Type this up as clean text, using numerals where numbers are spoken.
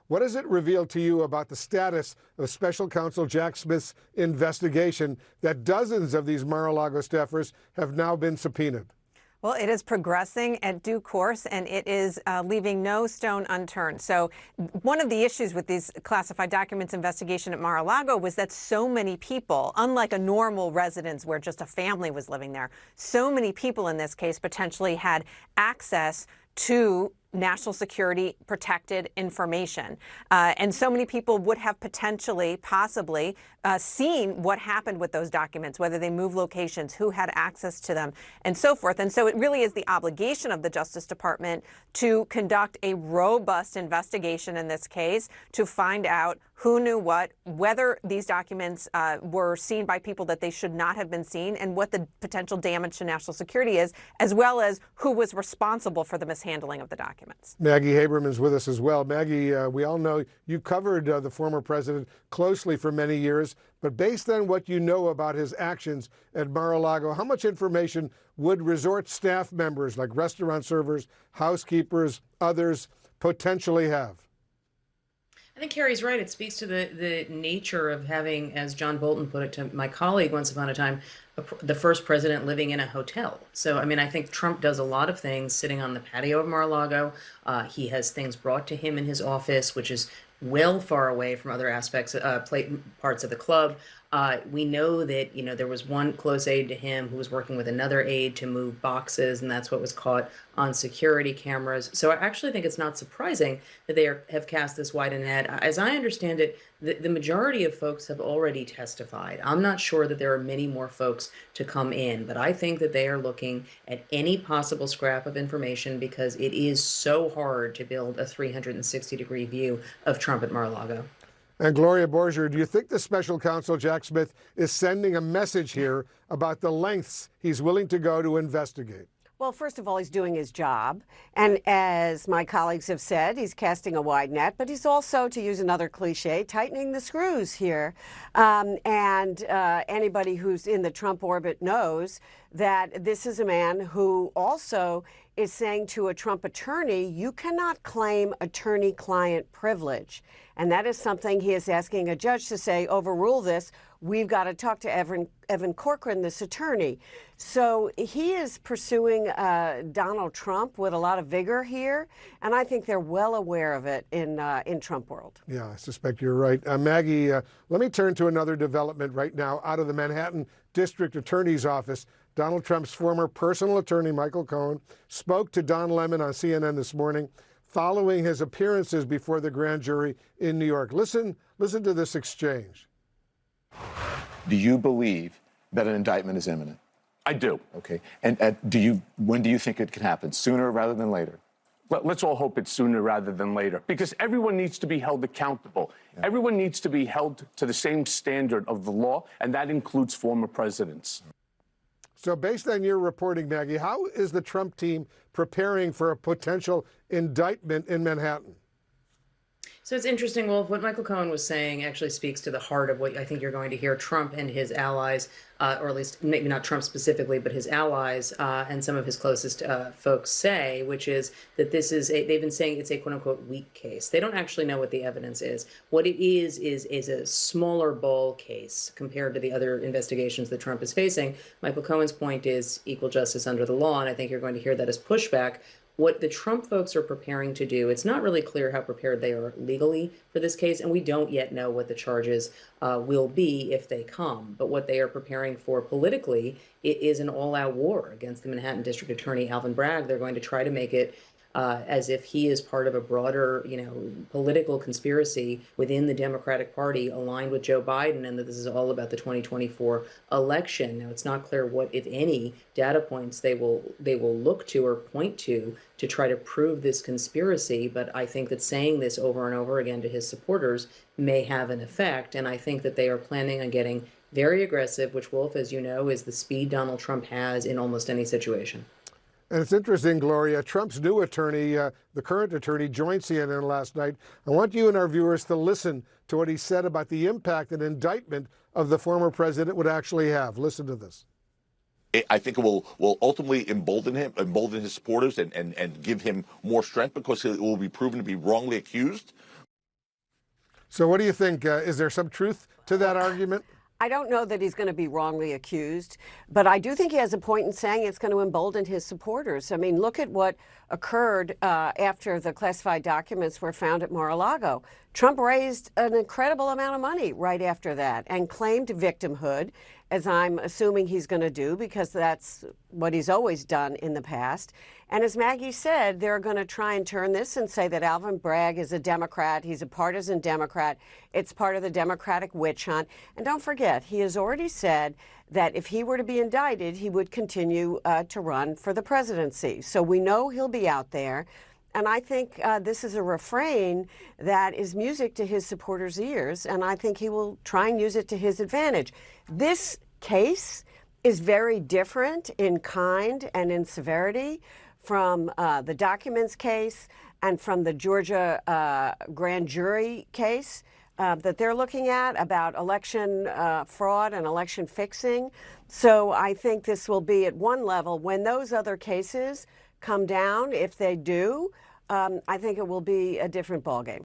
What does it reveal to you about the status of Special Counsel Jack Smith's investigation that dozens of these Mar-a-Lago staffers have now been subpoenaed? Well, it is progressing at due course, and it is leaving no stone unturned. So one of the issues with these classified documents investigation at Mar-a-Lago was that so many people, unlike a normal residence where just a family was living there, so many people in this case potentially had access to national security protected information. And so many people would have possibly seen what happened with those documents, whether they moved locations, who had access to them, and so forth. And so it really is the obligation of the Justice Department to conduct a robust investigation in this case to find out who knew what, whether these documents were seen by people that they should not have been seen, and what the potential damage to national security is, as well as who was responsible for the mishandling of the documents. Maggie Haberman is with us as well. Maggie, we all know you covered the former president closely for many years, but based on what you know about his actions at Mar-a-Lago, how much information would resort staff members like restaurant servers, housekeepers, others potentially have? I think Carrie's right. It speaks to the nature of having, as John Bolton put it to my colleague once upon a time, the first president living in a hotel. So, I mean, I think Trump does a lot of things sitting on the patio of Mar-a-Lago. He has things brought to him in his office, which is well far away from other aspects, parts of the club. We know that, there was one close aide to him who was working with another aide to move boxes, and that's what was caught on security cameras. So I actually think it's not surprising that they have cast this wide a net. As I understand it, the majority of folks have already testified. I'm not sure that there are many more folks to come in, but I think that they are looking at any possible scrap of information because it is so hard to build a 360-degree view of Trump at Mar-a-Lago. And Gloria Borger, do you think the special counsel, Jack Smith, is sending a message here about the lengths he's willing to go to investigate? Well, first of all, he's doing his job. And as my colleagues have said, he's casting a wide net, but he's also, to use another cliche, tightening the screws here. Anybody who's in the Trump orbit knows that this is a man who also is saying to a Trump attorney, you cannot claim attorney-client privilege. And that is something he is asking a judge to say, overrule this. We've got to talk to Evan Corcoran, this attorney. So he is pursuing Donald Trump with a lot of vigor here, and I think they're well aware of it in Trump world. Yeah, I suspect you're right. Maggie, let me turn to another development right now out of the Manhattan District Attorney's Office. Donald Trump's former personal attorney, Michael Cohen, spoke to Don Lemon on CNN this morning following his appearances before the grand jury in New York. Listen to this exchange. Do you believe that an indictment is imminent? I do. Okay. And when do you think it could happen? Sooner rather than later? Let's all hope it's sooner rather than later, because everyone needs to be held accountable. Yeah. Everyone needs to be held to the same standard of the law, and that includes former presidents. So based on your reporting, Maggie, how is the Trump team preparing for a potential indictment in Manhattan? So it's interesting, Wolf, what Michael Cohen was saying actually speaks to the heart of what I think you're going to hear Trump and his allies, or at least maybe not Trump specifically, but his allies and some of his closest folks say, which is that this is they've been saying it's a quote unquote weak case. They don't actually know what the evidence is. What it is a smaller ball case compared to the other investigations that Trump is facing. Michael Cohen's point is equal justice under the law, and I think you're going to hear that as pushback. What the Trump folks are preparing to do, it's not really clear how prepared they are legally for this case, and we don't yet know what the charges will be if they come. But what they are preparing for politically, it is an all-out war against the Manhattan District Attorney, Alvin Bragg. They're going to try to make it as if he is part of a broader, political conspiracy within the Democratic Party aligned with Joe Biden, and that this is all about the 2024 election. Now, it's not clear what, if any, data points they will look to or point to try to prove this conspiracy. But I think that saying this over and over again to his supporters may have an effect, and I think that they are planning on getting very aggressive, which, Wolf, as you know, is the speed Donald Trump has in almost any situation. And it's interesting, Gloria, Trump's new attorney, the current attorney, joined CNN last night. I want you and our viewers to listen to what he said about the impact an indictment of the former president would actually have. Listen to this. I think it will ultimately embolden his supporters and give him more strength because it will be proven to be wrongly accused. So what do you think? Is there some truth to that argument? I don't know that he's going to be wrongly accused, but I do think he has a point in saying it's going to embolden his supporters. I mean, look at what occurred after the classified documents were found at Mar-a-Lago. Trump raised an incredible amount of money right after that and claimed victimhood, as I'm assuming he's going to do, because that's what he's always done in the past. And as Maggie said, they're going to try and turn this and say that Alvin Bragg is a Democrat. He's a partisan Democrat. It's part of the Democratic witch hunt. And don't forget, he has already said that if he were to be indicted, he would continue to run for the presidency. So we know he'll be out there. And I think this is a refrain that is music to his supporters' ears, and I think he will try and use it to his advantage. This case is very different in kind and in severity from the documents case and from the Georgia grand jury case that they're looking at about election fraud and election fixing. So I think this will be at one level. When those other cases come down, if they do, I think it will be a different ballgame.